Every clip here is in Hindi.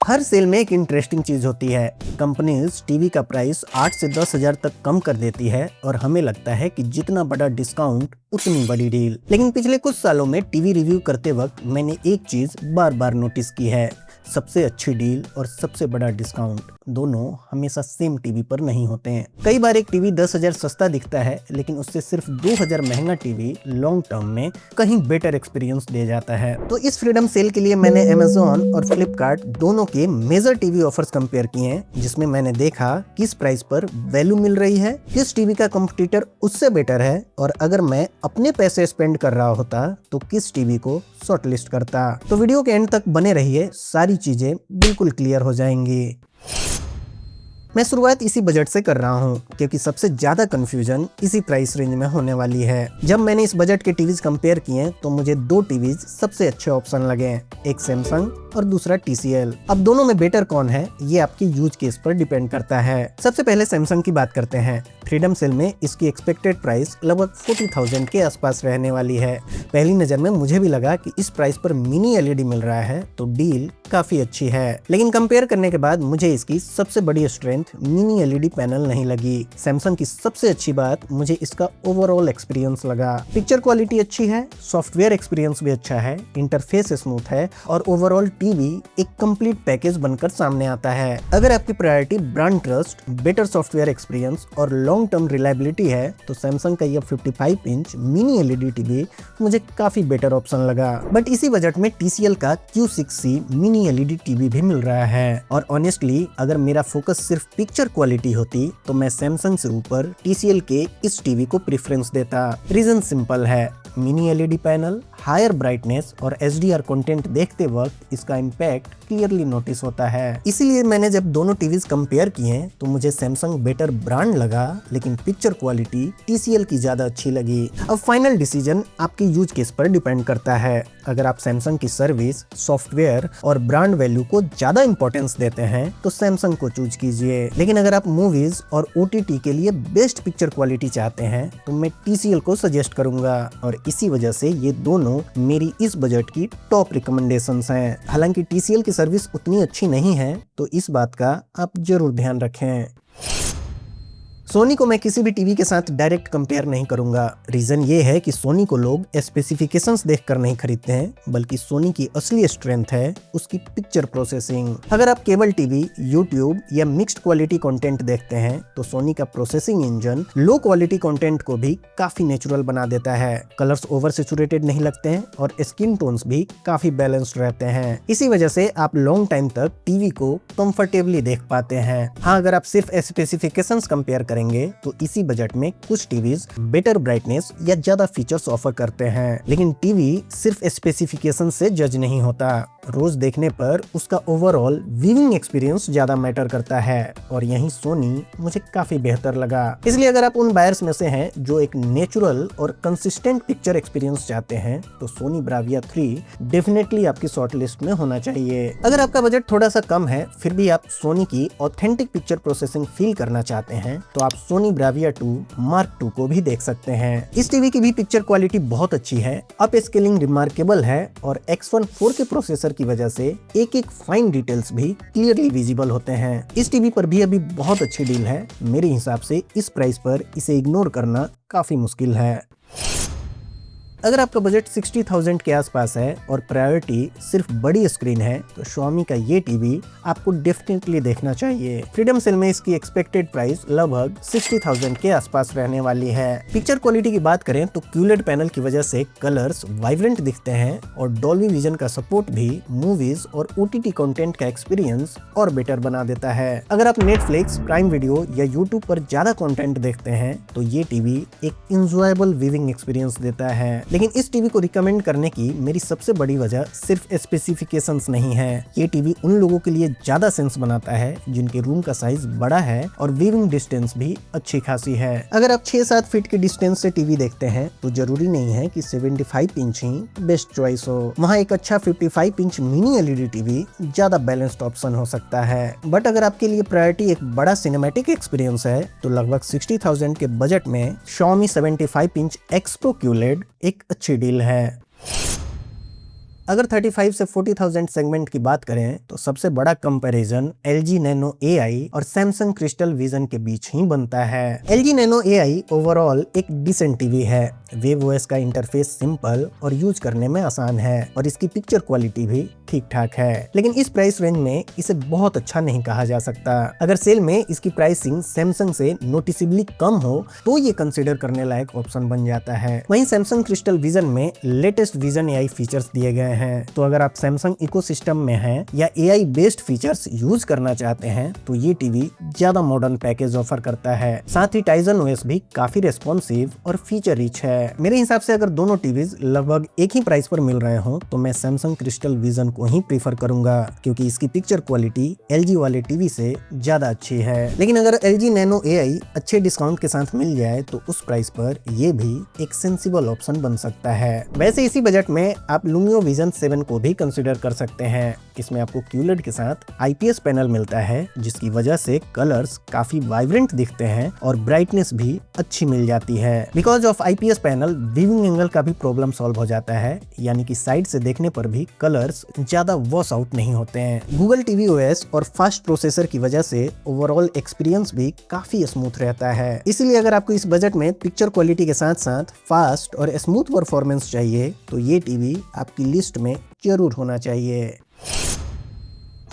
हर सेल में एक इंटरेस्टिंग चीज होती है। कंपनीज टीवी का प्राइस 8 से 10 हजार तक कम कर देती है और हमें लगता है कि जितना बड़ा डिस्काउंट उतनी बड़ी डील। लेकिन पिछले कुछ सालों में टीवी रिव्यू करते वक्त मैंने एक चीज बार बार नोटिस की है, सबसे अच्छी डील और सबसे बड़ा डिस्काउंट दोनों हमेशा सेम टीवी पर नहीं होते हैं। कई बार एक टीवी 10,000 सस्ता दिखता है, लेकिन उससे सिर्फ 2,000 महंगा टीवी लॉन्ग टर्म में कहीं बेटर एक्सपीरियंस दे जाता है। तो इस फ्रीडम सेल के लिए मैंने अमेज़न और फ्लिपकार्ट दोनों के मेजर टीवी ऑफर्स कंपेयर किए हैं, जिसमें मैंने देखा किस प्राइस पर वैल्यू मिल रही है, किस टीवी का कंपटीटर उससे बेटर है, और अगर मैं अपने पैसे स्पेंड कर रहा होता तो किस टीवी को शॉर्टलिस्ट करता। तो वीडियो के एंड तक बने रहिए, सारी चीजें बिल्कुल क्लियर हो जाएंगी। मैं शुरुआत इसी बजट से कर रहा हूँ क्योंकि सबसे ज्यादा कंफ्यूजन इसी प्राइस रेंज में होने वाली है। जब मैंने इस बजट के टीवीज कंपेयर किए तो मुझे दो टीवीज सबसे अच्छे ऑप्शन लगे, एक सैमसंग और दूसरा TCL। अब दोनों में बेटर कौन है ये आपके यूज केस पर डिपेंड करता है। सबसे पहले सैमसंग की बात करते हैं। फ्रीडम सेल में इसकी एक्सपेक्टेड प्राइस लगभग 40,000 के आसपास रहने वाली है। पहली नजर में मुझे भी लगा कि इस प्राइस पर मिनी LED मिल रहा है तो डील काफी अच्छी है, लेकिन कंपेयर करने के बाद मुझे इसकी सबसे बड़ी स्ट्रेंथ मिनी LED पैनल नहीं लगी। सैमसंग की सबसे अच्छी बात मुझे इसका ओवरऑल एक्सपीरियंस लगा। पिक्चर क्वालिटी अच्छी है, सॉफ्टवेयर एक्सपीरियंस भी अच्छा है, इंटरफेस स्मूथ है और ओवरऑल टीवी एक कंप्लीट पैकेज बनकर सामने आता है। अगर आपकी priority brand trust, better software experience और लॉन्ग टर्म रिलायबिलिटी है तो सैमसंग का यह 55 इंच मिनी LED टीवी मुझे काफी बेटर ऑप्शन लगा। बट इसी बजट में TCL का Q6C मिनी LED टीवी भी मिल रहा है, और ऑनेस्टली अगर मेरा फोकस सिर्फ पिक्चर क्वालिटी होती तो मैं सैमसंग से ऊपर TCL के इस टीवी को प्रेफरेंस देता। रीजन सिंपल है, mini LED panel, higher brightness और HDR कंटेंट देखते वक्त इसका इम्पैक्ट क्लियरली नोटिस होता है। इसीलिए मैंने जब दोनों टीवीज कंपेयर किए तो मुझे सैमसंग बेटर ब्रांड लगा, लेकिन पिक्चर क्वालिटी TCL की ज्यादा अच्छी लगी। अब फाइनल डिसीजन आपके यूज केस पर डिपेंड करता है। अगर आप सैमसंग की सर्विस, सॉफ्टवेयर और ब्रांड वैल्यू को ज्यादा इंपॉर्टेंस देते हैं तो सैमसंग को चूज कीजिए, लेकिन अगर आप मूवीज और OTT के लिए बेस्ट पिक्चर क्वालिटी चाहते हैं तो मैं TCL को सजेस्ट करूंगा, और इसी वजह से ये दोनों मेरी इस बजट की टॉप रिकमेंडेशंस हैं। हालांकि TCL की सर्विस उतनी अच्छी नहीं है तो इस बात का आप जरूर ध्यान रखें। सोनी को मैं किसी भी टीवी के साथ डायरेक्ट कंपेयर नहीं करूंगा। रीजन ये है कि सोनी को लोग स्पेसिफिकेशंस देखकर नहीं खरीदते हैं, बल्कि सोनी की असली स्ट्रेंथ है उसकी पिक्चर प्रोसेसिंग। अगर आप केबल टीवी, यूट्यूब या मिक्स्ड क्वालिटी कंटेंट देखते हैं तो सोनी का processing engine low quality content को भी काफी नेचुरल बना देता है। कलर्स ओवर सैचुरेटेड नहीं लगते हैं और स्किन टोन्स भी काफी बैलेंस्ड रहते हैं। इसी वजह से आप लॉन्ग टाइम तक टीवी को कंफर्टेबली देख पाते हैं। हाँ, अगर आप सिर्फ स्पेसिफिकेशंस कंपेयर करेंगे तो इसी बजट में कुछ टीवीज बेटर ब्राइटनेस या ज्यादा फीचर्स ऑफर करते हैं, लेकिन टीवी सिर्फ स्पेसिफिकेशन से जज नहीं होता। रोज देखने पर उसका ओवरऑल व्यूइंग एक्सपीरियंस ज्यादा मैटर करता है, और यही सोनी मुझे काफी बेहतर लगा। इसलिए अगर आप उन बायर्स में से हैं जो एक नेचुरल और कंसिस्टेंट पिक्चर एक्सपीरियंस चाहते हैं तो सोनी ब्राविया 3 डेफिनेटली आपकी शॉर्ट लिस्ट में होना चाहिए। अगर आपका बजट थोड़ा सा कम है फिर भी आप सोनी की ऑथेंटिक पिक्चर प्रोसेसिंग फील करना चाहते हैं तो आप सोनी ब्राविया 2 Mark II को भी देख सकते हैं। इस टीवी की भी पिक्चर क्वालिटी बहुत अच्छी है, अप स्केलिंग रिमार्केबल है और X1 4K प्रोसेसर की वजह से एक एक फाइन डिटेल्स भी क्लियरली विजिबल होते हैं। इस टीवी पर भी अभी बहुत अच्छी डील है। मेरे हिसाब से इस प्राइस पर इसे इग्नोर करना काफी मुश्किल है। अगर आपका बजट 60,000 के आसपास है और प्रायोरिटी सिर्फ बड़ी स्क्रीन है तो Xiaomi का ये टीवी आपको डेफिनेटली देखना चाहिए। फ्रीडम सेल में इसकी एक्सपेक्टेड प्राइस लगभग 60,000 के आसपास रहने वाली है। पिक्चर क्वालिटी की बात करें तो QLED पैनल की वजह से कलर्स वाइब्रेंट दिखते हैं और डॉल्बी विजन का सपोर्ट भी मूवीज और OTT कंटेंट का एक्सपीरियंस और बेटर बना देता है। अगर आप नेटफ्लिक्स, प्राइम वीडियो या यूट्यूब पर ज्यादा कंटेंट देखते हैं तो ये टीवी एक इंजॉयबल व्यूइंग एक्सपीरियंस देता है। लेकिन इस टीवी को रिकमेंड करने की मेरी सबसे बड़ी वजह सिर्फ स्पेसिफिकेशंस नहीं है। ये टीवी उन लोगों के लिए ज्यादा सेंस बनाता है जिनके रूम का साइज बड़ा है और व्यूइंग डिस्टेंस भी अच्छी खासी है। अगर आप 6-7 फीट के डिस्टेंस से टीवी देखते हैं तो जरूरी नहीं है कि 75 इंच ही बेस्ट चॉइस हो। वहाँ एक अच्छा 55 इंच मिनी LED टीवी ज्यादा बैलेंस्ड ऑप्शन हो सकता है। बट अगर आपके लिए प्रायोरिटी एक बड़ा सिनेमैटिक एक्सपीरियंस है तो लगभग 60,000 के बजट में Xiaomi 75 inch X Pro QLED एक अच्छी डील है। अगर 35 से 40,000 सेगमेंट की बात करें तो सबसे बड़ा कंपैरिजन LG Nano AI और Samsung Crystal Vision के बीच ही बनता है। LG Nano AI ओवरऑल एक डिसेंट टीवी है। वेव OS का इंटरफेस सिंपल और यूज करने में आसान है और इसकी पिक्चर क्वालिटी भी ठीक ठाक है, लेकिन इस प्राइस रेंज में इसे बहुत अच्छा नहीं कहा जा सकता। अगर सेल में इसकी प्राइसिंग सैमसंग से नोटिसेबली कम हो तो ये कंसीडर करने लायक ऑप्शन बन जाता है। वहीं सैमसंग क्रिस्टल विजन में लेटेस्ट विजन AI फीचर्स दिए गए हैं, तो अगर आप सैमसंग इकोसिस्टम में हैं या AI बेस्ड फीचर्स यूज करना चाहते हैं तो ये टीवी ज्यादा मॉडर्न पैकेज ऑफर करता है। साथ ही टाइजन OS भी काफी रेस्पॉन्सिव और फीचर रिच है। मेरे हिसाब से अगर दोनों टीवीज लगभग एक ही प्राइस पर मिल रहे हो तो मैं सैमसंग क्रिस्टल विजन को ही प्रीफर करूंगा, क्योंकि इसकी पिक्चर क्वालिटी LG वाले टीवी से ज्यादा अच्छी है। लेकिन अगर LG Nano AI अच्छे डिस्काउंट के साथ मिल जाए तो उस प्राइस पर ये भी एक सेंसिबल ऑप्शन बन सकता है। वैसे इसी बजट में आप लुमियो विजन 7 को भी कंसिडर कर सकते हैं। इसमें आपको QLED के साथ IPS पैनल मिलता है, जिसकी वजह से कलर्स काफी वाइब्रेंट दिखते हैं और ब्राइटनेस भी अच्छी मिल जाती है। Because of IPS panel viewing angle का भी प्रॉब्लम सॉल्व हो जाता है, यानी कि साइड से देखने पर भी कलर्स ज्यादा वॉश आउट नहीं होते हैं। गूगल TV OS और फास्ट प्रोसेसर की वजह से ओवरऑल एक्सपीरियंस भी काफी स्मूथ रहता है। इसलिए अगर आपको इस बजट में पिक्चर क्वालिटी के साथ साथ फास्ट और स्मूथ परफॉर्मेंस चाहिए तो ये टीवी आपकी लिस्ट में जरूर होना चाहिए।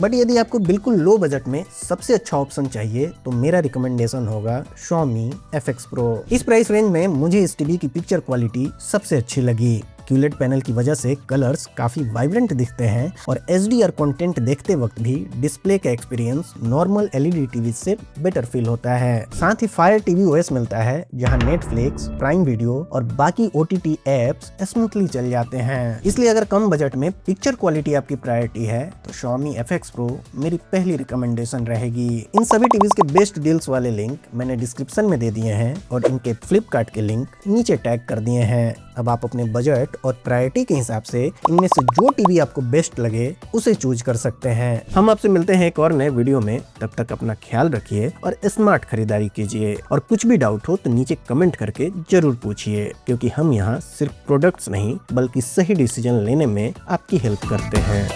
बट यदि आपको बिल्कुल लो बजट में सबसे अच्छा ऑप्शन चाहिए तो मेरा रिकमेंडेशन होगा Xiaomi FX Pro। इस प्राइस रेंज में मुझे इस टीवी की पिक्चर क्वालिटी सबसे अच्छी लगी। QLED पैनल की वजह से कलर्स काफी वाइब्रेंट दिखते हैं और HDR कंटेंट देखते वक्त भी डिस्प्ले का एक्सपीरियंस नॉर्मल LED टीवी से बेटर फील होता है। साथ ही Fire TV OS मिलता है, जहां Netflix, प्राइम वीडियो और बाकी OTT एप्स स्मूथली चल जाते हैं। इसलिए अगर कम बजट में पिक्चर क्वालिटी आपकी प्रायोरिटी है तो Xiaomi FX Pro मेरी पहली रिकमेंडेशन रहेगी। इन सभी टीवीज के बेस्ट डील्स वाले लिंक मैंने डिस्क्रिप्शन में दे दिए हैं और इनके फ्लिपकार्ट के लिंक नीचे टैग कर दिए हैं। अब आप अपने बजट और प्रायोरिटी के हिसाब से इनमें से जो टीवी आपको बेस्ट लगे उसे चूज कर सकते हैं। हम आपसे मिलते हैं एक और नए वीडियो में। तब तक अपना ख्याल रखिए और स्मार्ट खरीदारी कीजिए। और कुछ भी डाउट हो तो नीचे कमेंट करके जरूर पूछिए, क्योंकि हम यहाँ सिर्फ प्रोडक्ट्स नहीं बल्कि सही डिसीजन लेने में आपकी हेल्प करते हैं।